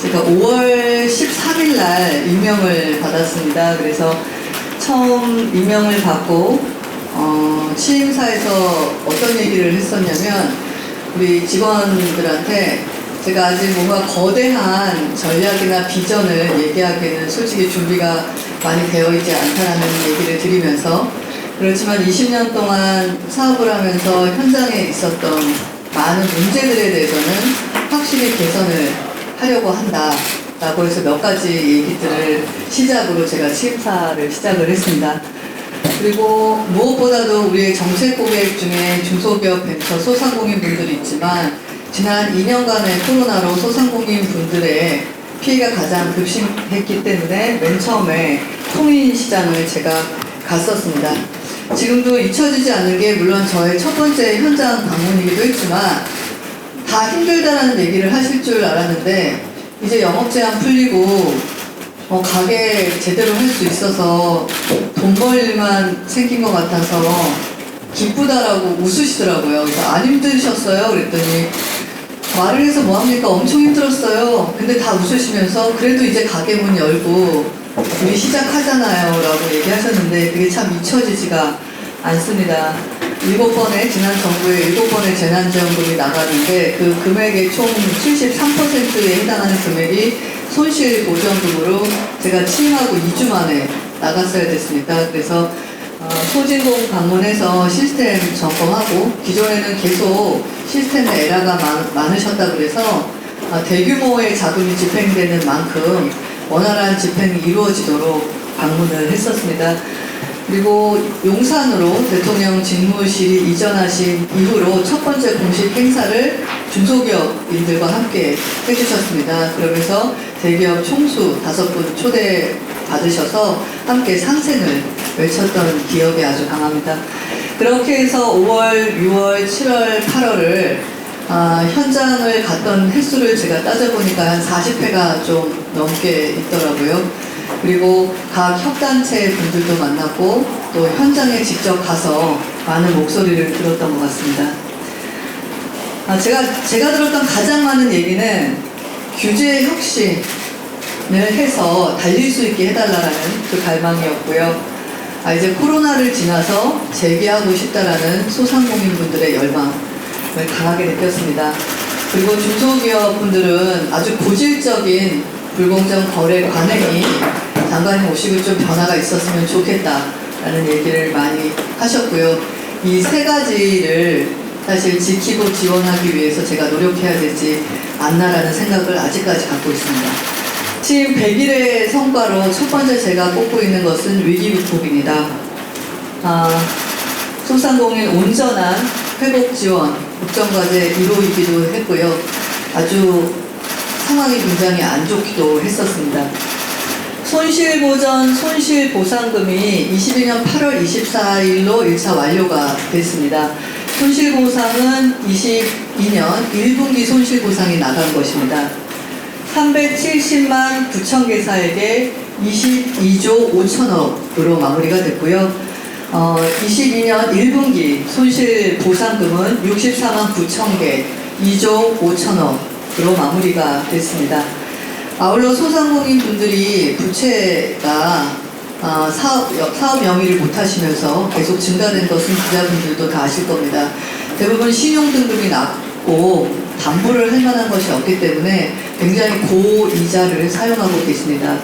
제가 5월 13일 날 임명을 받았습니다. 그래서 처음 임명을 받고 취임사에서 어떤 얘기를 했었냐면 우리 직원들한테 제가 아직 뭔가 거대한 전략이나 비전을 얘기하기에는 솔직히 준비가 많이 되어 있지 않다는 얘기를 드리면서, 그렇지만 20년 동안 사업을 하면서 현장에 있었던 많은 문제들에 대해서는 확실히 개선을 하려고 한다라고 해서 몇 가지 얘기들을 시작으로 제가 취임사를 시작을 했습니다. 그리고 무엇보다도 우리의 정책 고객 중에 중소기업, 벤처, 소상공인 분들이 있지만 지난 2년간의 코로나로 소상공인 분들의 피해가 가장 급심했기 때문에 맨 처음에 통인 시장을 제가 갔었습니다. 지금도 잊혀지지 않는 게 물론 저의 첫 번째 현장 방문이기도 했지만 다 힘들다라는 얘기를 하실 줄 알았는데 이제 영업 제한 풀리고 가게 제대로 할 수 있어서 돈 벌 일만 생긴 것 같아서 기쁘다라고 웃으시더라고요. 그래서 안 힘드셨어요? 그랬더니 말을 해서 뭐합니까? 엄청 힘들었어요. 근데 다 웃으시면서 그래도 이제 가게 문 열고 우리 시작하잖아요 라고 얘기하셨는데 그게 참 잊혀지지가 않습니다. 7번의 지난 정부에 7번의 재난지원금이 나가는데 그 금액의 총 73%에 해당하는 금액이 손실보전금으로 제가 취임하고 2주 만에 나갔어야 됐습니다. 그래서 소진공 방문해서 시스템 점검하고, 기존에는 계속 시스템에 에러가 많으셨다 그래서 대규모의 자금이 집행되는 만큼 원활한 집행이 이루어지도록 방문을 했었습니다. 그리고 용산으로 대통령 직무실이 이전하신 이후로 첫 번째 공식 행사를 중소기업인들과 함께 해주셨습니다. 그러면서 대기업 총수 5분 초대 받으셔서 함께 상생을 외쳤던 기억이 아주 강합니다. 그렇게 해서 5월, 6월, 7월, 8월을 현장을 갔던 횟수를 제가 따져보니까 한 40회가 좀 넘게 있더라고요. 그리고 각 협단체 분들도 만났고 또 현장에 직접 가서 많은 목소리를 들었던 것 같습니다. 제가 들었던 가장 많은 얘기는 규제 혁신을 해서 달릴 수 있게 해달라는 그 갈망이었고요. 이제 코로나를 지나서 재기하고 싶다라는 소상공인분들의 열망을 강하게 느꼈습니다. 그리고 중소기업 분들은 아주 고질적인 불공정 거래 관행이 장관님 오시고 좀 변화가 있었으면 좋겠다라는 얘기를 많이 하셨고요. 이 세 가지를 사실 지키고 지원하기 위해서 제가 노력해야 되지 않나라는 생각을 아직까지 갖고 있습니다. 지금 100일의 성과로 첫 번째 제가 꼽고 있는 것은 위기 극복입니다. 소상공인 온전한 회복 지원, 국정과제 1호이기도 했고요. 아주 상황이 굉장히 안 좋기도 했었습니다. 손실보전, 손실보상금이 22년 8월 24일로 1차 완료가 됐습니다. 손실보상은 22년 1분기 손실보상이 나간 것입니다. 370만 9천 개사에게 22조 5천억으로 마무리가 됐고요. 22년 1분기 손실보상금은 64만 9천 개, 2조 5천억으로 마무리가 됐습니다. 아울러 소상공인 분들이 부채가 사업 영위를 못하시면서 계속 증가된 것은 기자분들도 다 아실 겁니다. 대부분 신용등급이 낮고 담보를 할 만한 것이 없기 때문에 굉장히 고이자를 사용하고 계십니다.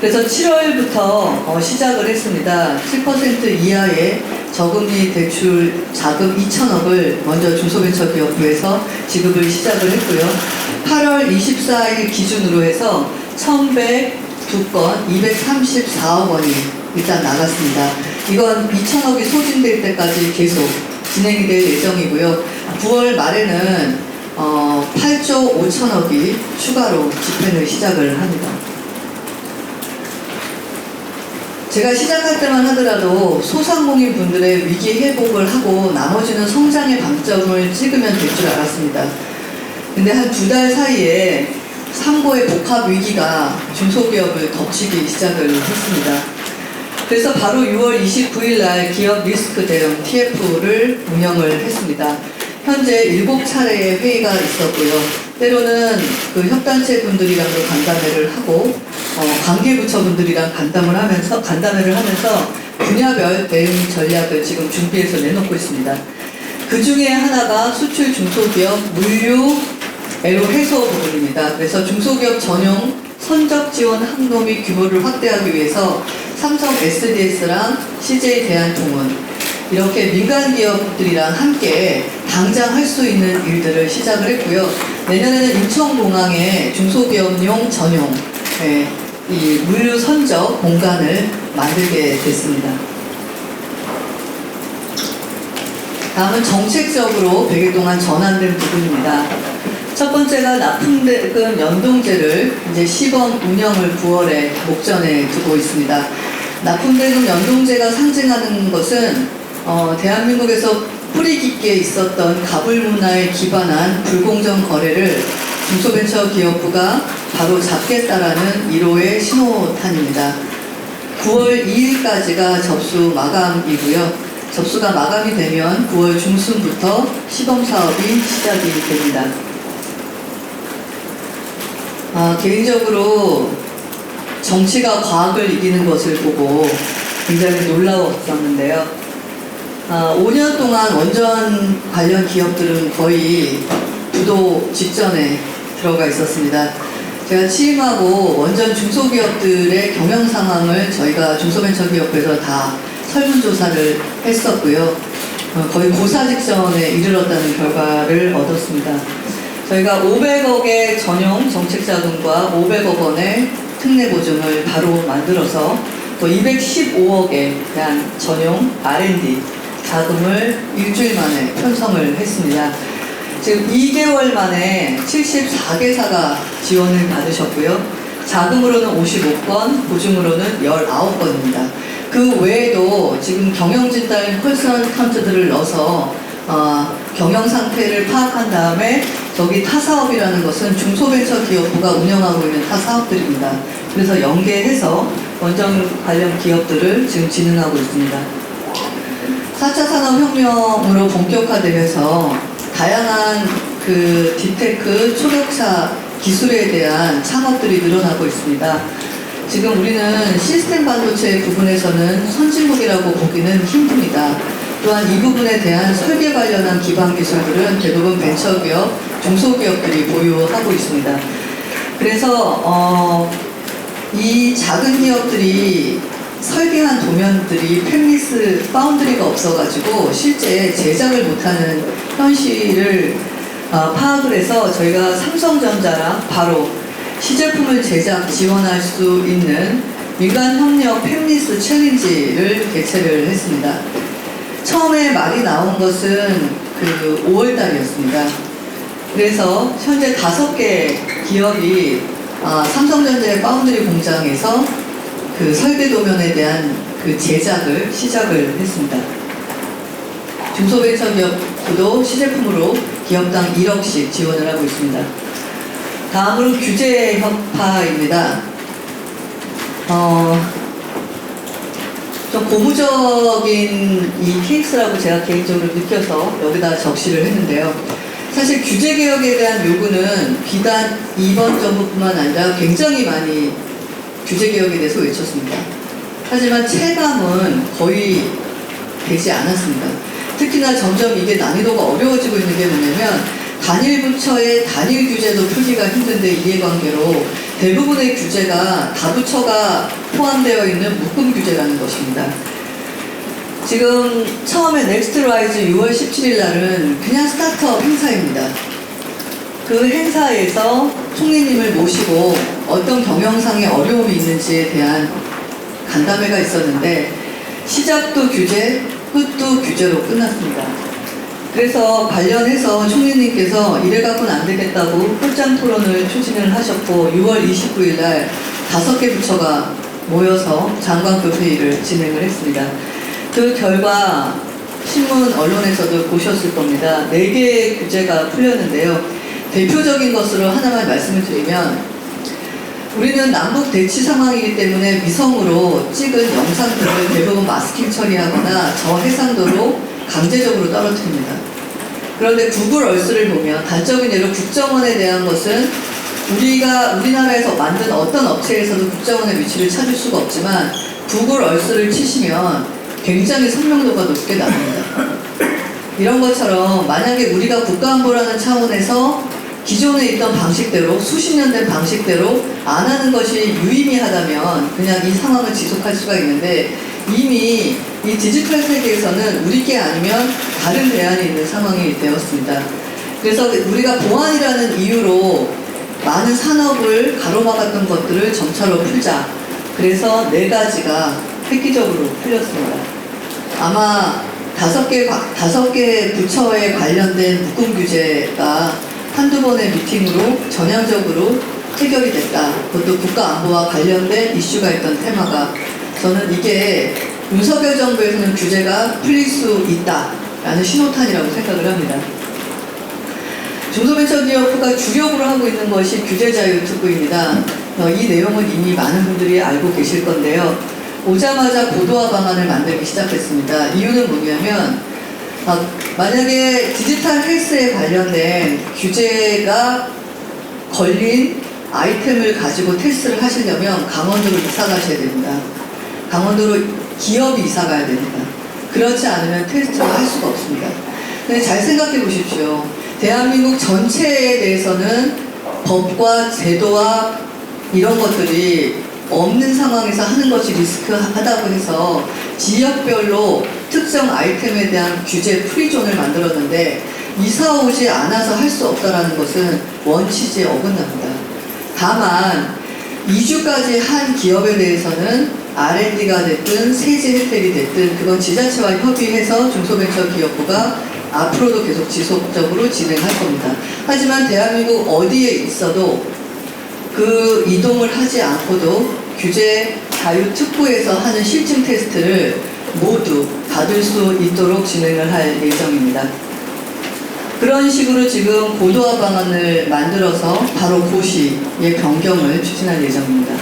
그래서 7월부터 시작을 했습니다. 7% 이하의 저금리 대출 자금 2천억을 먼저 중소벤처기업부에서 지급을 시작을 했고요. 8월 24일 기준으로 해서 1,102건 234억 원이 일단 나갔습니다. 이건 2천억이 소진될 때까지 계속 진행이 될 예정이고요. 9월 말에는 8조 5천억이 추가로 집행을 시작을 합니다. 제가 시작할 때만 하더라도 소상공인 분들의 위기 회복을 하고 나머지는 성장의 방점을 찍으면 될 줄 알았습니다. 근데 한 2달 사이에 상고의 복합 위기가 중소기업을 덮치기 시작을 했습니다. 그래서 바로 6월 29일 날 기업 리스크 대응 TF를 운영을 했습니다. 현재 7차례의 회의가 있었고요. 때로는 그 협단체 분들이랑도 간담회를 하고 관계부처 분들이랑 간담회를 하면서 분야별 대응 전략을 지금 준비해서 내놓고 있습니다. 그 중에 하나가 수출 중소기업 물류 애로 해소 부분입니다. 그래서 중소기업 전용 선적 지원 항로 및 규모를 확대하기 위해서 삼성 SDS랑 CJ 대한통운 이렇게 민간 기업들이랑 함께 당장 할 수 있는 일들을 시작을 했고요. 내년에는 인천공항에 중소기업용 전용 이 물류 선적 공간을 만들게 됐습니다. 다음은 정책적으로 100일 동안 전환된 부분입니다. 첫 번째가 납품대금 연동제를 이제 시범 운영을 9월에 목전에 두고 있습니다. 납품대금 연동제가 상징하는 것은 대한민국에서 뿌리 깊게 있었던 가불 문화에 기반한 불공정 거래를 중소벤처기업부가 바로 잡겠다라는 1호의 신호탄입니다. 9월 2일까지가 접수 마감이고요. 접수가 마감이 되면 9월 중순부터 시범사업이 시작이 됩니다. 개인적으로 정치가 과학을 이기는 것을 보고 굉장히 놀라웠었는데요. 5년 동안 원전 관련 기업들은 거의 부도 직전에 들어가 있었습니다. 제가 취임하고 원전 중소기업들의 경영 상황을 저희가 중소벤처기업에서 다 설문조사를 했었고요. 거의 고사 직전에 이르렀다는 결과를 얻었습니다. 저희가 500억의 전용 정책자금과 500억 원의 특례 보증을 바로 만들어서 또 215억에 대한 전용 R&D 자금을 일주일 만에 편성을 했습니다. 지금 2개월 만에 74개사가 지원을 받으셨고요. 자금으로는 55건, 보증으로는 19건입니다. 그 외에도 지금 경영진단 컨설턴트들을 넣어서 경영 상태를 파악한 다음에 저기 타사업이라는 것은 중소벤처기업부가 운영하고 있는 타사업들입니다. 그래서 연계해서 원전 관련 기업들을 지금 진행하고 있습니다. 4차 산업혁명으로 본격화되면서 다양한 그 딥테크 초격차 기술에 대한 창업들이 늘어나고 있습니다. 지금 우리는 시스템 반도체 부분에서는 선진국이라고 보기는 힘듭니다. 또한 이 부분에 대한 설계 관련한 기반 기술들은 대부분 벤처기업, 중소기업들이 보유하고 있습니다. 그래서 이 작은 기업들이 설계한 도면들이 팹리스 파운드리가 없어가지고 실제 제작을 못하는 현실을 파악을 해서 저희가 삼성전자랑 바로 시제품을 제작 지원할 수 있는 민간협력 팹리스 챌린지를 개최를 했습니다. 처음에 말이 나온 것은 그 5월달이었습니다. 그래서 현재 5개 기업이 삼성전자의 파운드리 공장에서 그 설계 도면에 대한 그 제작을 시작을 했습니다. 중소벤처기업도 시제품으로 기업당 1억씩 지원을 하고 있습니다. 다음으로 규제 혁파입니다. 좀 고무적인 이 케이스라고 제가 개인적으로 느껴서 여기다 적시를 했는데요. 사실 규제 개혁에 대한 요구는 비단 이번 정부뿐만 아니라 굉장히 많이 규제 개혁에 대해서 외쳤습니다. 하지만 체감은 거의 되지 않았습니다. 특히나 점점 이게 난이도가 어려워지고 있는 게 뭐냐면 단일 부처의 단일 규제도 풀기가 힘든데 이해관계로 대부분의 규제가 다부처가 포함되어 있는 묶음 규제라는 것입니다. 지금 처음에 넥스트라이즈 6월 17일 날은 그냥 스타트업 행사입니다. 그 행사에서 총리님을 모시고 어떤 경영상의 어려움이 있는지에 대한 간담회가 있었는데 시작도 규제, 끝도 규제로 끝났습니다. 그래서 관련해서 총리님께서 이래 갖고는 안 되겠다고 홀장 토론을 추진을 하셨고 6월 29일 날 5개 부처가 모여서 장관급 회의를 진행을 했습니다. 그 결과 신문 언론에서도 보셨을 겁니다. 4개의 규제가 풀렸는데요. 대표적인 것으로 하나만 말씀을 드리면 우리는 남북 대치 상황이기 때문에 위성으로 찍은 영상들을 대부분 마스킹 처리하거나 저해상도로 강제적으로 떨어뜨립니다. 그런데 구글 얼스를 보면 단적인 예로 국정원에 대한 것은 우리나라에서 만든 어떤 업체에서도 국정원의 위치를 찾을 수가 없지만 구글 얼스를 치시면 굉장히 선명도가 높게 나옵니다. 이런 것처럼 만약에 우리가 국가안보라는 차원에서 기존에 있던 방식대로 수십 년 된 방식대로 안 하는 것이 유의미하다면 그냥 이 상황을 지속할 수가 있는데 이미 이 디지털 세계에서는 우리 게 아니면 다른 대안이 있는 상황이 되었습니다. 그래서 우리가 보안이라는 이유로 많은 산업을 가로막았던 것들을 점차로 풀자. 그래서 4가지가 획기적으로 풀렸습니다. 아마 5개 부처에 관련된 묶음 규제가 한두 번의 미팅으로 전향적으로 해결이 됐다. 그것도 국가안보와 관련된 이슈가 있던 테마가 저는 이게 윤석열 정부에서는 규제가 풀릴 수 있다라는 신호탄이라고 생각을 합니다. 중소벤처기업부가 주력으로 하고 있는 것이 규제자유특구입니다. 이 내용은 이미 많은 분들이 알고 계실 건데요. 오자마자 고도화 방안을 만들기 시작했습니다. 이유는 뭐냐면 만약에 디지털 헬스에 관련된 규제가 걸린 아이템을 가지고 테스트를 하시려면 강원도로 이사 가셔야 됩니다. 강원도로 기업이 이사 가야 됩니다. 그렇지 않으면 테스트를 할 수가 없습니다. 근데 잘 생각해 보십시오. 대한민국 전체에 대해서는 법과 제도와 이런 것들이 없는 상황에서 하는 것이 리스크하다고 해서 지역별로 특정 아이템에 대한 규제 프리존을 만들었는데 이사 오지 않아서 할 수 없다는 것은 원칙에 어긋납니다. 다만 2주까지 한 기업에 대해서는 R&D가 됐든 세제 혜택이 됐든 그건 지자체와 협의해서 중소벤처기업부가 앞으로도 계속 지속적으로 진행할 겁니다. 하지만 대한민국 어디에 있어도 그 이동을 하지 않고도 규제 자유특구에서 하는 실증 테스트를 모두 받을 수 있도록 진행을 할 예정입니다. 그런 식으로 지금 고도화 방안을 만들어서 바로 고시의 변경을 추진할 예정입니다.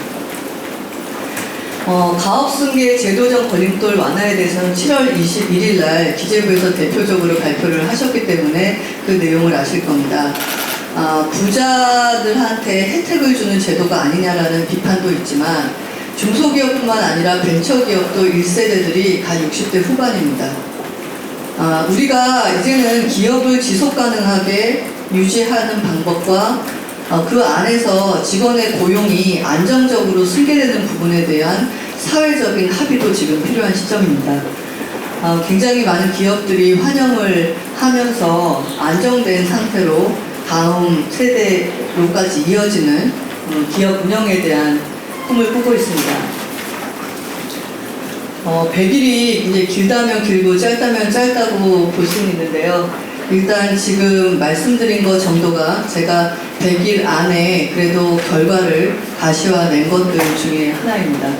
가업승계 제도적 걸림돌 완화에 대해서는 7월 21일 날 기재부에서 대표적으로 발표를 하셨기 때문에 그 내용을 아실 겁니다. 부자들한테 혜택을 주는 제도가 아니냐라는 비판도 있지만 중소기업뿐만 아니라 벤처기업도 1세대들이 다 60대 후반입니다. 우리가 이제는 기업을 지속 가능하게 유지하는 방법과 그 안에서 직원의 고용이 안정적으로 승계되는 부분에 대한 사회적인 합의도 지금 필요한 시점입니다. 굉장히 많은 기업들이 환영을 하면서 안정된 상태로 다음 세대로까지 이어지는 기업 운영에 대한 꿈을 꾸고 있습니다. 100일이 이제 길다면 길고 짧다면 짧다고 볼 수는 있는데요. 일단 지금 말씀드린 것 정도가 제가 100일 안에 그래도 결과를 가시화낸 것들 중에 하나입니다.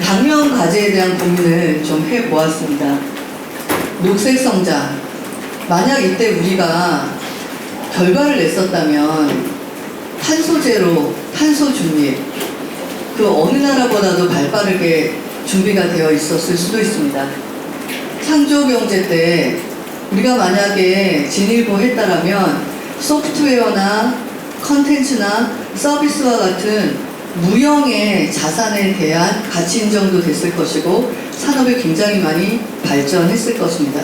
당면 과제에 대한 고민을 좀 해보았습니다. 녹색 성장. 만약 이때 우리가 결과를 냈었다면 탄소제로, 탄소 중립, 그 어느 나라보다도 발빠르게 준비가 되어 있었을 수도 있습니다. 창조경제 때 우리가 만약에 진일보 했다라면 소프트웨어나 컨텐츠나 서비스와 같은 무형의 자산에 대한 가치 인정도 됐을 것이고 산업이 굉장히 많이 발전했을 것입니다.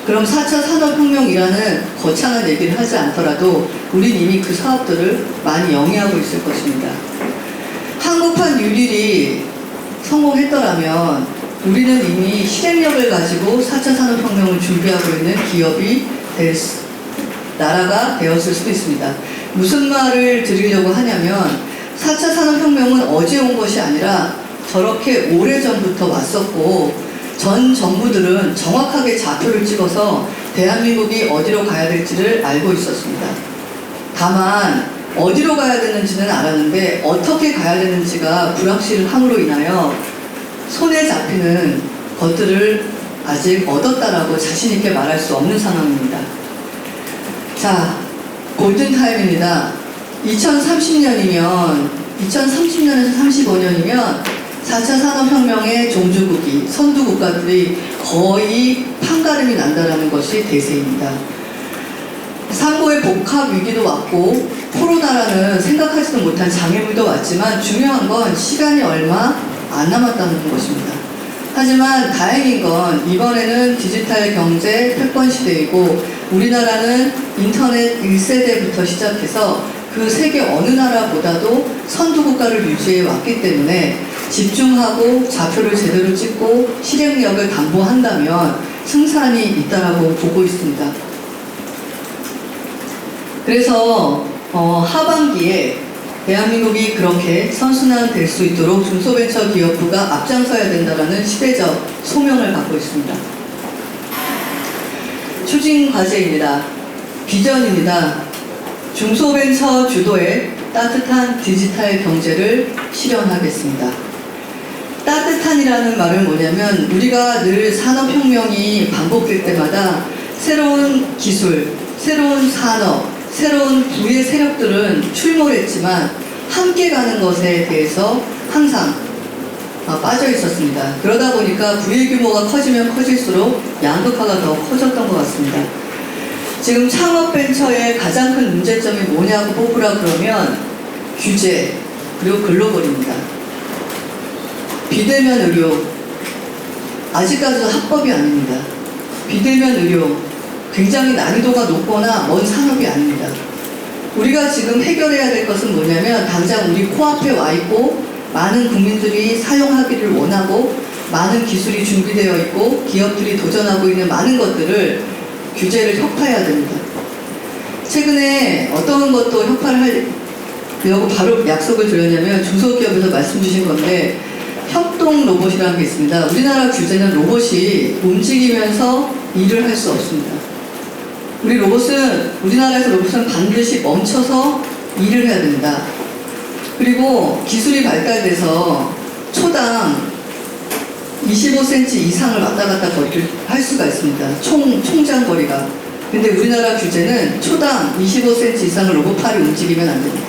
그럼 4차 산업혁명이라는 거창한 얘기를 하지 않더라도 우린 이미 그 사업들을 많이 영위하고 있을 것입니다. 한국판 유릴이 성공했더라면 우리는 이미 실행력을 가지고 4차 산업혁명을 준비하고 있는 기업이 나라가 되었을 수도 있습니다. 무슨 말을 드리려고 하냐면 4차 산업혁명은 어제 온 것이 아니라 저렇게 오래전부터 왔었고 전 정부들은 정확하게 좌표를 찍어서 대한민국이 어디로 가야 될지를 알고 있었습니다. 다만 어디로 가야 되는지는 알았는데 어떻게 가야 되는지가 불확실함으로 인하여 손에 잡히는 것들을 아직 얻었다라고 자신 있게 말할 수 없는 상황입니다. 자, 골든타임입니다. 2030년에서 35년이면 4차 산업혁명의 종주국이, 선두국가들이 거의 판가름이 난다라는 것이 대세입니다. 상고의 복합 위기도 왔고 코로나라는 생각하지도 못한 장애물도 왔지만 중요한 건 시간이 얼마 안 남았다는 것입니다. 하지만 다행인 건 이번에는 디지털 경제 패권 시대이고 우리나라는 인터넷 1세대부터 시작해서 그 세계 어느 나라보다도 선두국가를 유지해 왔기 때문에 집중하고 좌표를 제대로 찍고 실행력을 담보한다면 승산이 있다라고 보고 있습니다. 그래서 하반기에 대한민국이 그렇게 선순환 될 수 있도록 중소벤처기업부가 앞장서야 된다는 시대적 소명을 갖고 있습니다. 추진 과제입니다. 비전입니다. 중소벤처 주도의 따뜻한 디지털 경제를 실현하겠습니다. 따뜻한이라는 말은 뭐냐면 우리가 늘 산업혁명이 반복될 때마다 새로운 기술, 새로운 산업, 새로운 부의 세력들은 출몰했지만 함께 가는 것에 대해서 항상 빠져 있었습니다. 그러다 보니까 부의 규모가 커지면 커질수록 양극화가 더 커졌던 것 같습니다. 지금 창업벤처의 가장 큰 문제점이 뭐냐고 뽑으라 그러면 규제, 그리고 글로벌입니다. 비대면 의료, 아직까지도 합법이 아닙니다. 비대면 의료, 굉장히 난이도가 높거나 먼 산업이 아닙니다. 우리가 지금 해결해야 될 것은 뭐냐면 당장 우리 코앞에 와 있고 많은 국민들이 사용하기를 원하고 많은 기술이 준비되어 있고 기업들이 도전하고 있는 많은 것들을 규제를 혁파해야 됩니다. 최근에 어떤 것도 혁파를 하려고 바로 약속을 드렸냐면 중소기업에서 말씀 주신 건데 협동 로봇이라는 게 있습니다. 우리나라 규제는 로봇이 움직이면서 일을 할 수 없습니다. 우리나라에서 로봇은 반드시 멈춰서 일을 해야 됩니다. 그리고 기술이 발달돼서 초당 25cm 이상을 왔다 갔다 거리를 할 수가 있습니다. 총장 거리가. 근데 우리나라 규제는 초당 25cm 이상을 로봇팔이 움직이면 안 됩니다.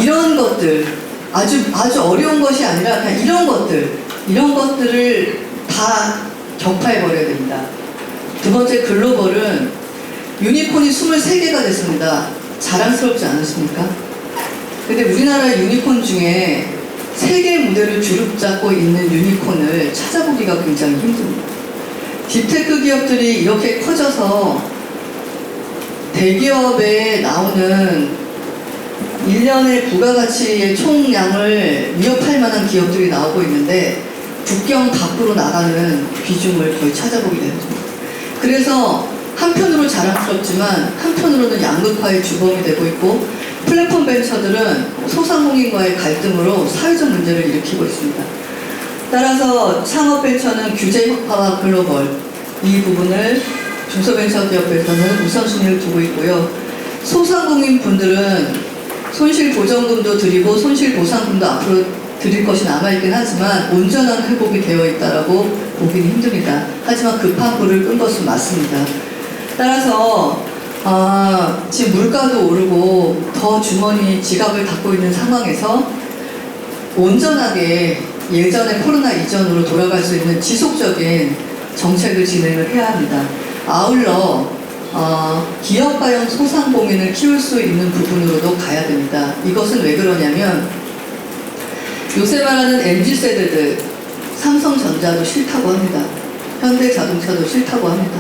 이런 것들, 아주 어려운 것이 아니라 그냥 이런 것들을 다 격파해버려야 됩니다. 두 번째 글로벌은 유니콘이 23개가 됐습니다. 자랑스럽지 않으십니까? 근데 우리나라 유니콘 중에 세계 무대를 주름잡고 있는 유니콘을 찾아보기가 굉장히 힘듭니다. 딥테크 기업들이 이렇게 커져서 대기업에 나오는 1년의 부가가치의 총량을 위협할 만한 기업들이 나오고 있는데 국경 밖으로 나가는 비중을 거의 찾아보기가 힘듭니다. 그래서 한편으로 자랑스럽지만 한편으로는 양극화의 주범이 되고 있고 플랫폼 벤처들은 소상공인과의 갈등으로 사회적 문제를 일으키고 있습니다. 따라서 창업벤처는 규제 혁파와 글로벌 이 부분을 중소벤처기업에서는 우선순위를 두고 있고요. 소상공인 분들은 손실보전금도 드리고 손실보상금도 앞으로 드릴 것이 남아있긴 하지만 온전한 회복이 되어 있다라고 보기는 힘듭니다. 하지만 급한 불을 끈 것은 맞습니다. 따라서 지금 물가도 오르고 더 주머니 지갑을 닫고 있는 상황에서 온전하게 예전의 코로나 이전으로 돌아갈 수 있는 지속적인 정책을 진행을 해야 합니다. 아울러 기업가형 소상공인을 키울 수 있는 부분으로도 가야 됩니다. 이것은 왜 그러냐면 요새 말하는 MZ세대들 삼성전자도 싫다고 합니다. 현대자동차도 싫다고 합니다.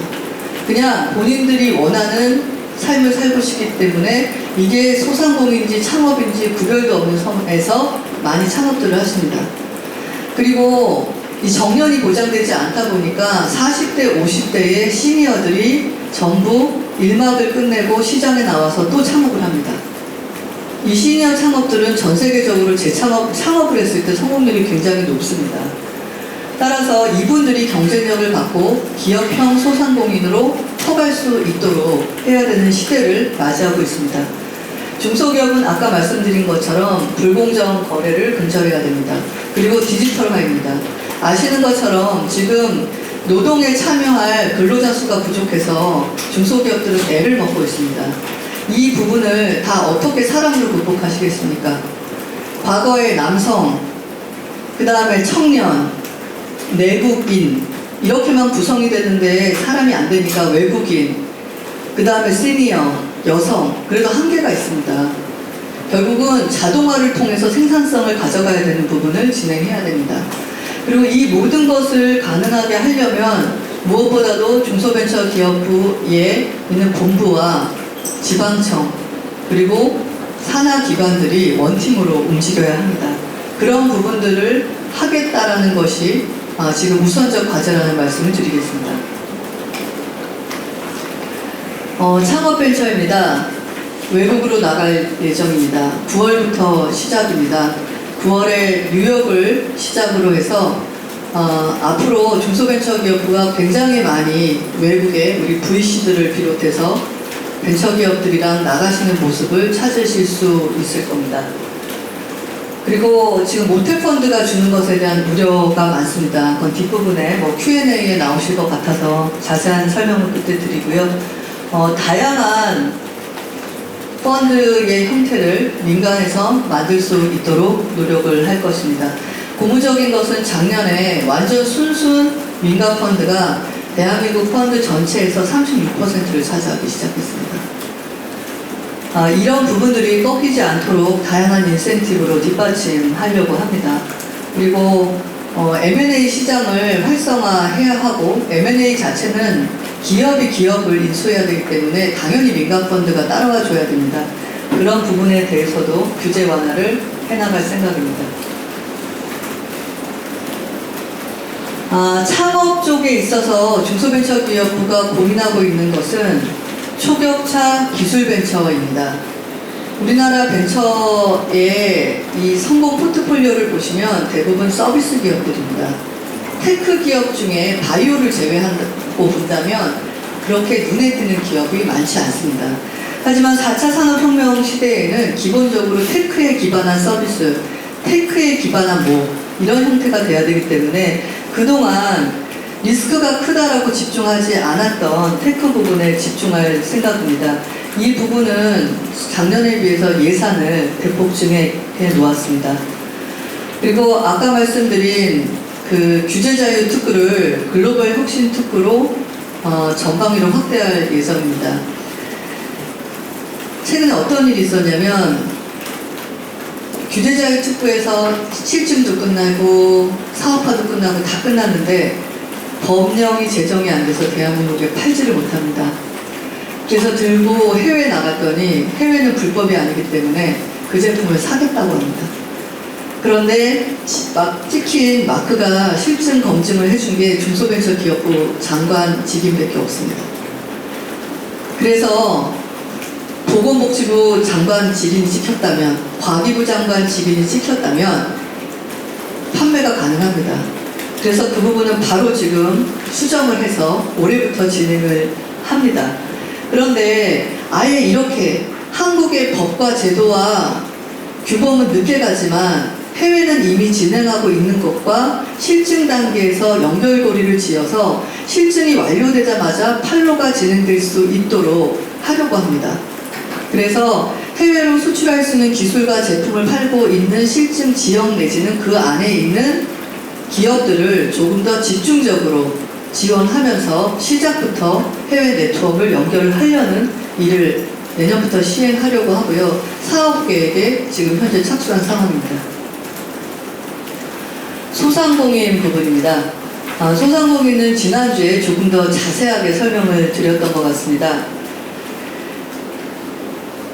그냥 본인들이 원하는 삶을 살고 싶기 때문에 이게 소상공인인지 창업인지 구별도 없는 선에서 많이 창업들을 하십니다. 그리고 이 정년이 보장되지 않다 보니까 40대, 50대의 시니어들이 전부 일막을 끝내고 시장에 나와서 또 창업을 합니다. 이 시니어 창업들은 전 세계적으로 창업을 했을 때 성공률이 굉장히 높습니다. 따라서 이분들이 경쟁력을 갖고 기업형 소상공인으로 커갈 수 있도록 해야 되는 시대를 맞이하고 있습니다. 중소기업은 아까 말씀드린 것처럼 불공정 거래를 근절해야 됩니다. 그리고 디지털화입니다. 아시는 것처럼 지금 노동에 참여할 근로자 수가 부족해서 중소기업들은 애를 먹고 있습니다. 이 부분을 다 어떻게 사람으로 극복하시겠습니까? 과거에 남성, 그 다음에 청년, 내국인 이렇게만 구성이 되는데 사람이 안 되니까 외국인 그 다음에 시니어, 여성, 그래도 한계가 있습니다. 결국은 자동화를 통해서 생산성을 가져가야 되는 부분을 진행해야 됩니다. 그리고 이 모든 것을 가능하게 하려면 무엇보다도 중소벤처기업부에 있는 본부와 지방청 그리고 산하기관들이 원팀으로 움직여야 합니다. 그런 부분들을 하겠다라는 것이 지금 우선적 과제라는 말씀을 드리겠습니다. 창업벤처입니다. 외국으로 나갈 예정입니다. 9월부터 시작입니다. 9월에 뉴욕을 시작으로 해서 앞으로 중소벤처기업부가 굉장히 많이 외국에 우리 VC들을 비롯해서 벤처기업들이랑 나가시는 모습을 찾으실 수 있을 겁니다. 그리고 지금 모태펀드가 주는 것에 대한 우려가 많습니다. 그건 뒷부분에 Q&A에 나오실 것 같아서 자세한 설명을 그때 드리고요. 다양한 펀드의 형태를 민간에서 만들 수 있도록 노력을 할 것입니다. 고무적인 것은 작년에 완전 순순 민간 펀드가 대한민국 펀드 전체에서 36%를 차지하기 시작했습니다. 이런 부분들이 꺾이지 않도록 다양한 인센티브로 뒷받침하려고 합니다. 그리고 M&A 시장을 활성화해야 하고 M&A 자체는 기업이 기업을 인수해야 되기 때문에 당연히 민간 펀드가 따라와 줘야 됩니다. 그런 부분에 대해서도 규제 완화를 해나갈 생각입니다. 창업 쪽에 있어서 중소벤처기업부가 고민하고 있는 것은 초격차 기술벤처입니다. 우리나라 벤처의 이 성공 포트폴리오를 보시면 대부분 서비스 기업들입니다. 테크 기업 중에 바이오를 제외하고 본다면 그렇게 눈에 띄는 기업이 많지 않습니다. 하지만 4차 산업혁명 시대에는 기본적으로 테크에 기반한 서비스, 테크에 기반한 이런 형태가 돼야 되기 때문에 그동안 리스크가 크다라고 집중하지 않았던 테크 부분에 집중할 생각입니다. 이 부분은 작년에 비해서 예산을 대폭 증액해 놓았습니다. 그리고 아까 말씀드린 그 규제자유 특구를 글로벌 혁신 특구로 전방위로 확대할 예정입니다. 최근에 어떤 일이 있었냐면 규제자유 특구에서 실증도 끝나고 사업화도 끝나고 다 끝났는데 법령이 제정이 안 돼서 대한민국에 팔지를 못합니다. 그래서 들고 해외 나갔더니 해외는 불법이 아니기 때문에 그 제품을 사겠다고 합니다. 그런데 찍힌 마크가 실증 검증을 해준 게 중소벤처기업부 장관 직임밖에 없습니다. 그래서 보건복지부 장관 직인이 찍혔다면, 과기부 장관 직인이 찍혔다면 판매가 가능합니다. 그래서 그 부분은 바로 지금 수정을 해서 올해부터 진행을 합니다. 그런데 아예 이렇게 한국의 법과 제도와 규범은 늦게 가지만 해외는 이미 진행하고 있는 것과 실증 단계에서 연결고리를 지어서 실증이 완료되자마자 판로가 진행될 수 있도록 하려고 합니다. 그래서 해외로 수출할 수 있는 기술과 제품을 팔고 있는 실증 지역 내지는 그 안에 있는 기업들을 조금 더 집중적으로 지원하면서 시작부터 해외 네트워크를 연결하려는 일을 내년부터 시행하려고 하고요. 사업계획에 지금 현재 착수한 상황입니다. 소상공인 부분입니다. 소상공인은 지난주에 조금 더 자세하게 설명을 드렸던 것 같습니다.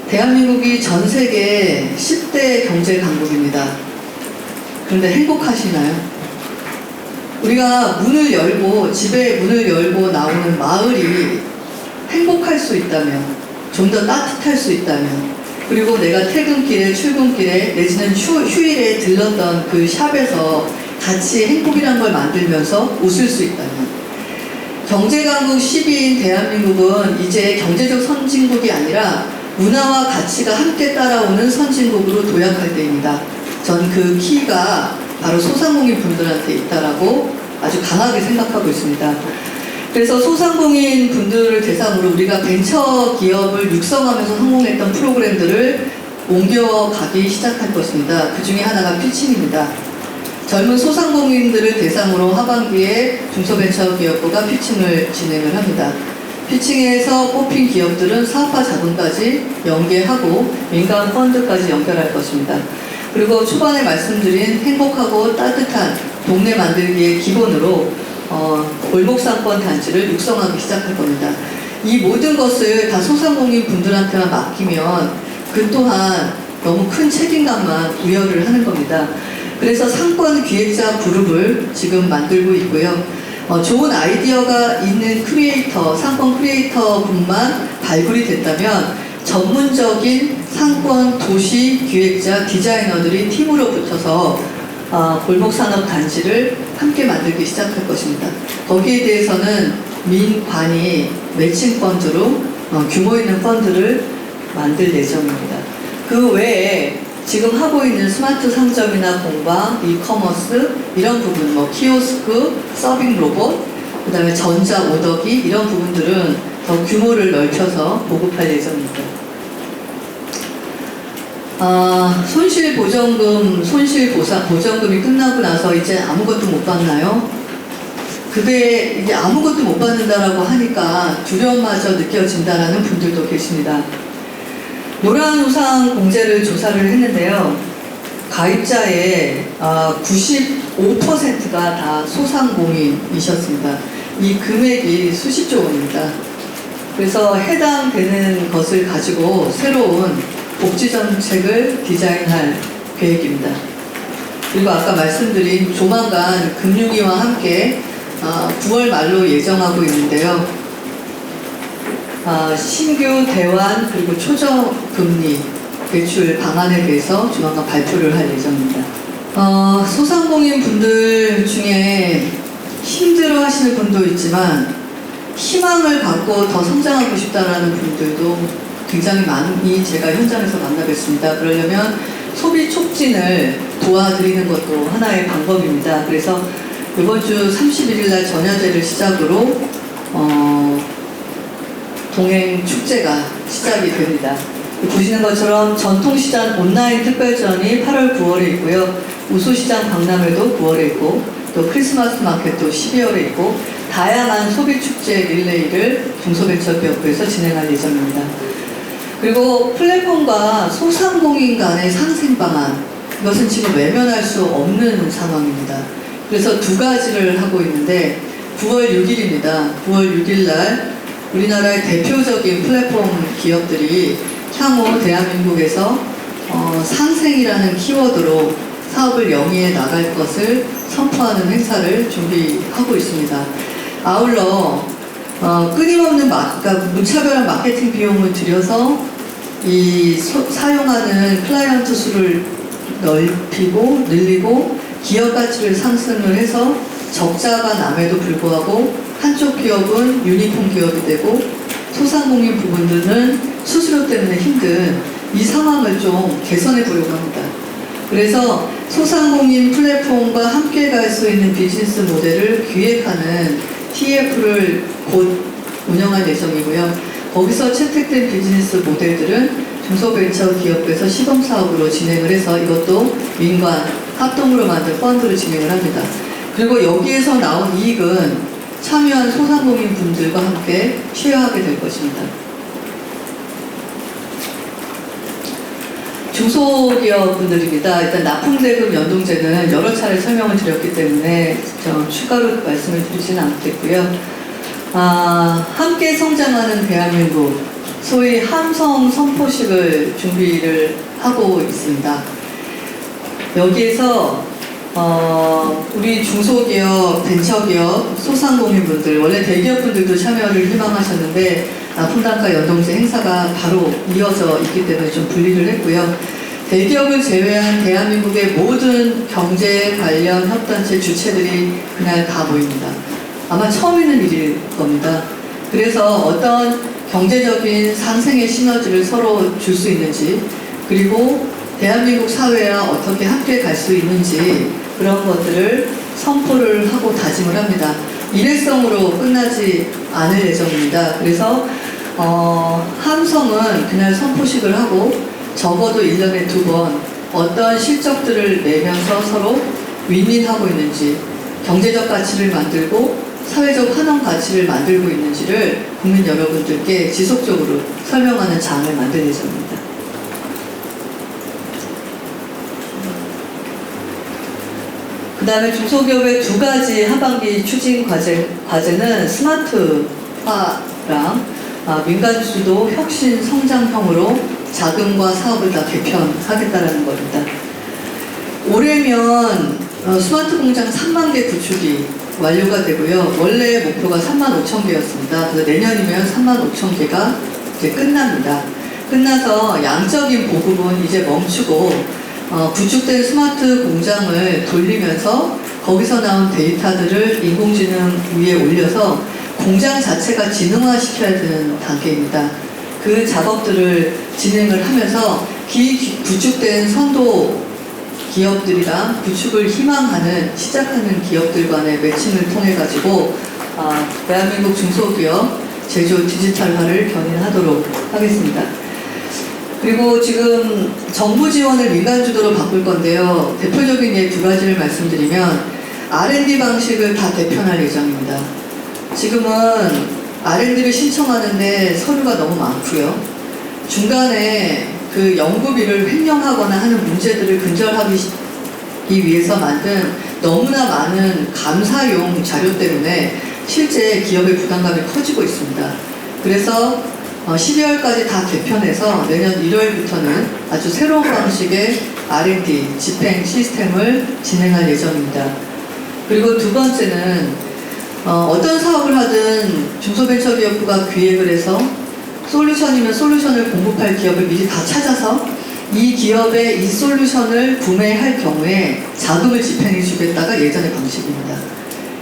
대한민국이 전 세계 10대 경제 강국입니다. 그런데 행복하시나요? 우리가 문을 열고, 집에 문을 열고 나오는 마을이 행복할 수 있다면, 좀 더 따뜻할 수 있다면, 그리고 내가 퇴근길에, 출근길에, 내지는 휴일에 들렀던 그 샵에서 같이 행복이란 걸 만들면서 웃을 수 있다면, 경제강국 10위인 대한민국은 이제 경제적 선진국이 아니라 문화와 가치가 함께 따라오는 선진국으로 도약할 때입니다. 전 그 키가 바로 소상공인 분들한테 있다라고 아주 강하게 생각하고 있습니다. 그래서 소상공인 분들을 대상으로 우리가 벤처 기업을 육성하면서 성공했던 프로그램들을 옮겨가기 시작할 것입니다. 그 중에 하나가 피칭입니다. 젊은 소상공인들을 대상으로 하반기에 중소벤처기업부가 피칭을 진행을 합니다. 피칭에서 뽑힌 기업들은 사업화 자금까지 연계하고 민간 펀드까지 연결할 것입니다. 그리고 초반에 말씀드린 행복하고 따뜻한 동네 만들기의 기본으로 골목상권 단지를 육성하기 시작할 겁니다. 이 모든 것을 다 소상공인 분들한테만 맡기면 그 또한 너무 큰 책임감만 부여를 하는 겁니다. 그래서 상권 기획자 그룹을 지금 만들고 있고요. 좋은 아이디어가 있는 크리에이터, 상권 크리에이터 분만 발굴이 됐다면 전문적인 상권 도시 기획자 디자이너들이 팀으로 붙어서 골목산업 단지를 함께 만들기 시작할 것입니다. 거기에 대해서는 민관이 매칭 펀드로 규모 있는 펀드를 만들 예정입니다. 그 외에 지금 하고 있는 스마트 상점이나 공방, 이커머스 이런 부분, 키오스크, 서빙 로봇, 그 다음에 전자 오더기 이런 부분들은 더 규모를 넓혀서 보급할 예정입니다. 손실보전금, 보전금이 끝나고 나서 이제 아무것도 못 받나요? 그게 이게 아무것도 못 받는다라고 하니까 두려움마저 느껴진다라는 분들도 계십니다. 노란우산 공제를 조사를 했는데요. 가입자의 95%가 다 소상공인이셨습니다. 이 금액이 수십조 원입니다. 그래서 해당되는 것을 가지고 새로운 복지정책을 디자인할 계획입니다. 그리고 아까 말씀드린 조만간 금융위와 함께 9월 말로 예정하고 있는데요. 신규 대환 그리고 초저금리 대출 방안에 대해서 조만간 발표를 할 예정입니다. 소상공인 분들 중에 힘들어 하시는 분도 있지만 희망을 갖고 더 성장하고 싶다라는 분들도 굉장히 많이 제가 현장에서 만나뵙습니다. 그러려면 소비 촉진을 도와드리는 것도 하나의 방법입니다. 그래서 이번 주 31일 날 전야제를 시작으로 동행 축제가 시작이 됩니다. 보시는 것처럼 전통시장 온라인 특별전이 8월 9월에 있고요. 우수시장 박람회도 9월에 있고 또 크리스마스 마켓도 12월에 있고 다양한 소비축제 릴레이를 중소벤처기업부에서 진행할 예정입니다. 그리고 플랫폼과 소상공인 간의 상생 방안, 이것은 지금 외면할 수 없는 상황입니다. 그래서 두 가지를 하고 있는데 9월 6일입니다. 9월 6일 날 우리나라의 대표적인 플랫폼 기업들이 향후 대한민국에서 상생이라는 키워드로 사업을 영위해 나갈 것을 선포하는 행사를 준비하고 있습니다. 아울러 끊임없는 그러니까 무차별한 마케팅 비용을 들여서 사용하는 클라이언트 수를 넓히고 늘리고 기업 가치를 상승을 해서 적자가 남에도 불구하고 한쪽 기업은 유니콘 기업이 되고 소상공인 부분들은 수수료 때문에 힘든 이 상황을 좀 개선해 보려고 합니다. 그래서 소상공인 플랫폼과 함께 갈 수 있는 비즈니스 모델을 기획하는 TF를 곧 운영할 예정이고요. 거기서 채택된 비즈니스 모델들은 중소벤처기업부에서 시범사업으로 진행을 해서 이것도 민관 합동으로 만든 펀드를 진행을 합니다. 그리고 여기에서 나온 이익은 참여한 소상공인 분들과 함께 쉐어하게 될 것입니다. 중소기업 분들입니다. 일단 납품대금 연동제는 여러 차례 설명을 드렸기 때문에 추가로 말씀을 드리지는 않겠고요. 함께 성장하는 대한민국, 소위 함성 선포식을 준비를 하고 있습니다. 여기에서 우리 중소기업, 벤처기업, 소상공인분들, 원래 대기업분들도 참여를 희망하셨는데 납품단가 연동제 행사가 바로 이어져 있기 때문에 좀 분리를 했고요. 대기업을 제외한 대한민국의 모든 경제 관련 협단체 주체들이 그날 다 모입니다. 아마 처음 있는 일일 겁니다. 그래서 어떤 경제적인 상생의 시너지를 서로 줄 수 있는지, 그리고 대한민국 사회와 어떻게 함께 갈 수 있는지 그런 것들을 선포를 하고 다짐을 합니다. 일회성으로 끝나지 않을 예정입니다. 그래서 함성은 그날 선포식을 하고 적어도 1년에 2번 어떤 실적들을 내면서 서로 윈윈하고 있는지, 경제적 가치를 만들고 사회적 환원 가치를 만들고 있는지를 국민 여러분들께 지속적으로 설명하는 장을 만들 예정입니다. 그 다음에 중소기업의 두 가지 하반기 추진 과제는 스마트화랑 민간주도 혁신 성장형으로 자금과 사업을 다 개편하겠다라는 겁니다. 올해면 스마트 공장 3만 개 구축이 완료가 되고요. 원래 목표가 3만 5천 개였습니다. 그래서 내년이면 3만 5천 개가 이제 끝납니다. 끝나서 양적인 보급은 이제 멈추고 구축된 스마트 공장을 돌리면서 거기서 나온 데이터들을 인공지능 위에 올려서 공장 자체가 지능화시켜야 되는 단계입니다. 그 작업들을 진행을 하면서 구축된 선도 기업들이랑 구축을 희망하는 시작하는 기업들 간의 매칭을 통해 가지고 대한민국 중소기업 제조 디지털화를 견인하도록 하겠습니다. 그리고 지금 정부 지원을 민간 주도로 바꿀 건데요. 대표적인 예 두 가지를 말씀드리면 R&D 방식을 다 개편할 예정입니다. 지금은 R&D를 신청하는데 서류가 너무 많고요. 중간에 그 연구비를 횡령하거나 하는 문제들을 근절하기 위해서 만든 너무나 많은 감사용 자료 때문에 실제 기업의 부담감이 커지고 있습니다. 그래서 12월까지 다 개편해서 내년 1월부터는 아주 새로운 방식의 R&D 집행 시스템을 진행할 예정입니다. 그리고 두 번째는 어떤 사업을 하든 중소벤처기업부가 기획을 해서 솔루션이면 솔루션을 공급할 기업을 미리 다 찾아서 이 기업의 이 솔루션을 구매할 경우에 자금을 집행해 주겠다가 예전의 방식입니다.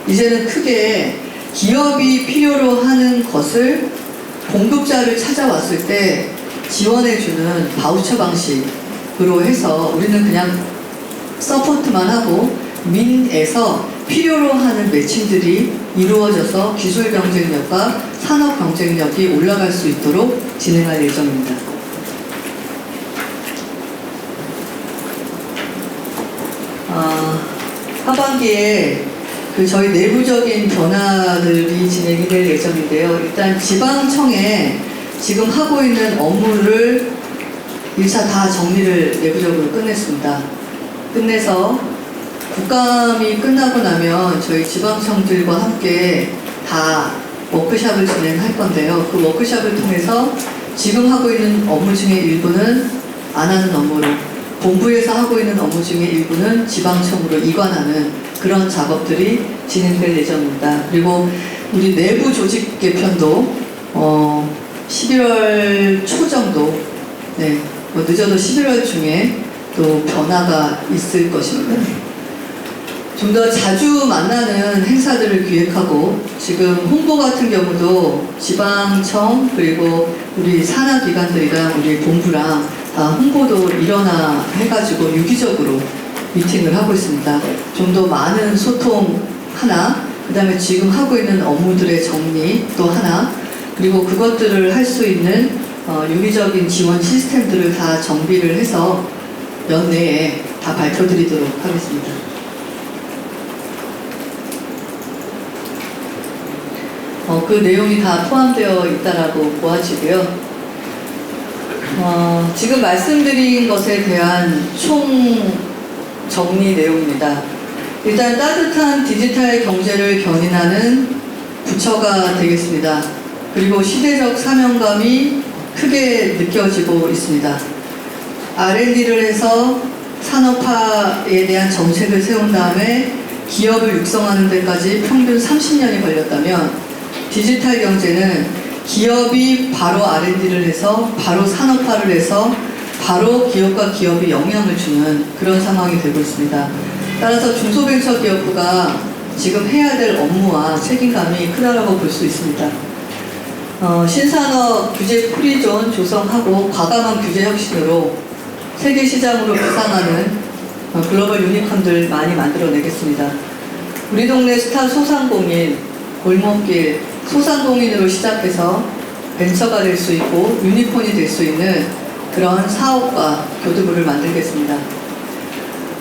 이제는 크게 기업이 필요로 하는 것을 공급자를 찾아왔을 때 지원해주는 바우처 방식으로 해서 우리는 그냥 서포트만 하고 민에서 필요로 하는 매칭들이 이루어져서 기술 경쟁력과 산업 경쟁력이 올라갈 수 있도록 진행할 예정입니다. 하반기에 저희 내부적인 변화들이 진행이 될 예정인데요. 일단 지방청에 지금 하고 있는 업무를 1차 다 정리를 내부적으로 끝냈습니다. 끝내서 국감이 끝나고 나면 저희 지방청들과 함께 다 워크숍을 진행할 건데요. 그 워크숍을 통해서 지금 하고 있는 업무 중에 일부는 안 하는 업무로, 본부에서 하고 있는 업무 중에 일부는 지방청으로 이관하는 그런 작업들이 진행될 예정입니다. 그리고 우리 내부 조직 개편도 11월 초 정도, 늦어도 11월 중에 또 변화가 있을 것입니다. 좀 더 자주 만나는 행사들을 기획하고, 지금 홍보 같은 경우도 지방청 그리고 우리 산하기관들이랑 우리 본부랑 다 홍보도 일어나 해가지고 유기적으로 미팅을 하고 있습니다. 좀 더 많은 소통 하나, 그 다음에 지금 하고 있는 업무들의 정리 또 하나, 그리고 그것들을 할 수 있는 유기적인 지원 시스템들을 다 정비를 해서 연내에 다 발표드리도록 하겠습니다. 그 내용이 다 포함되어 있다라고 보아지고요. 지금 말씀드린 것에 대한 총 정리 내용입니다. 일단 따뜻한 디지털 경제를 견인하는 부처가 되겠습니다. 그리고 시대적 사명감이 크게 느껴지고 있습니다. R&D를 해서 산업화에 대한 정책을 세운 다음에 기업을 육성하는 데까지 평균 30년이 걸렸다면, 디지털 경제는 기업이 바로 R&D를 해서 바로 산업화를 해서 바로 기업과 기업이 영향을 주는 그런 상황이 되고 있습니다. 따라서 중소벤처기업부가 지금 해야 될 업무와 책임감이 크다라고 볼 수 있습니다. 신산업 규제 프리존 조성하고 과감한 규제 혁신으로 세계 시장으로 부상하는 글로벌 유니콘들 많이 만들어내겠습니다. 우리 동네 스타 소상공인, 골목길, 소상공인으로 시작해서 벤처가 될 수 있고 유니콘이 될 수 있는 그런 사업과 교두부를 만들겠습니다.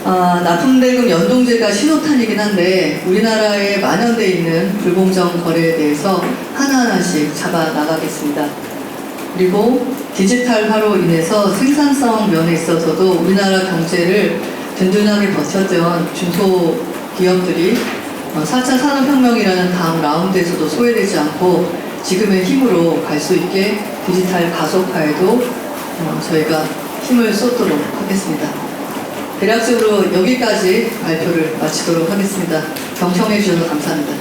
납품대금 연동제가 신호탄이긴 한데 우리나라에 만연돼 있는 불공정 거래에 대해서 하나하나씩 잡아 나가겠습니다. 그리고 디지털화로 인해서 생산성 면에 있어서도 우리나라 경제를 든든하게 버텼던 중소기업들이 4차 산업혁명이라는 다음 라운드에서도 소외되지 않고 지금의 힘으로 갈 수 있게 디지털 가속화에도 저희가 힘을 쏟도록 하겠습니다. 대략적으로 여기까지 발표를 마치도록 하겠습니다. 경청해 주셔서 감사합니다.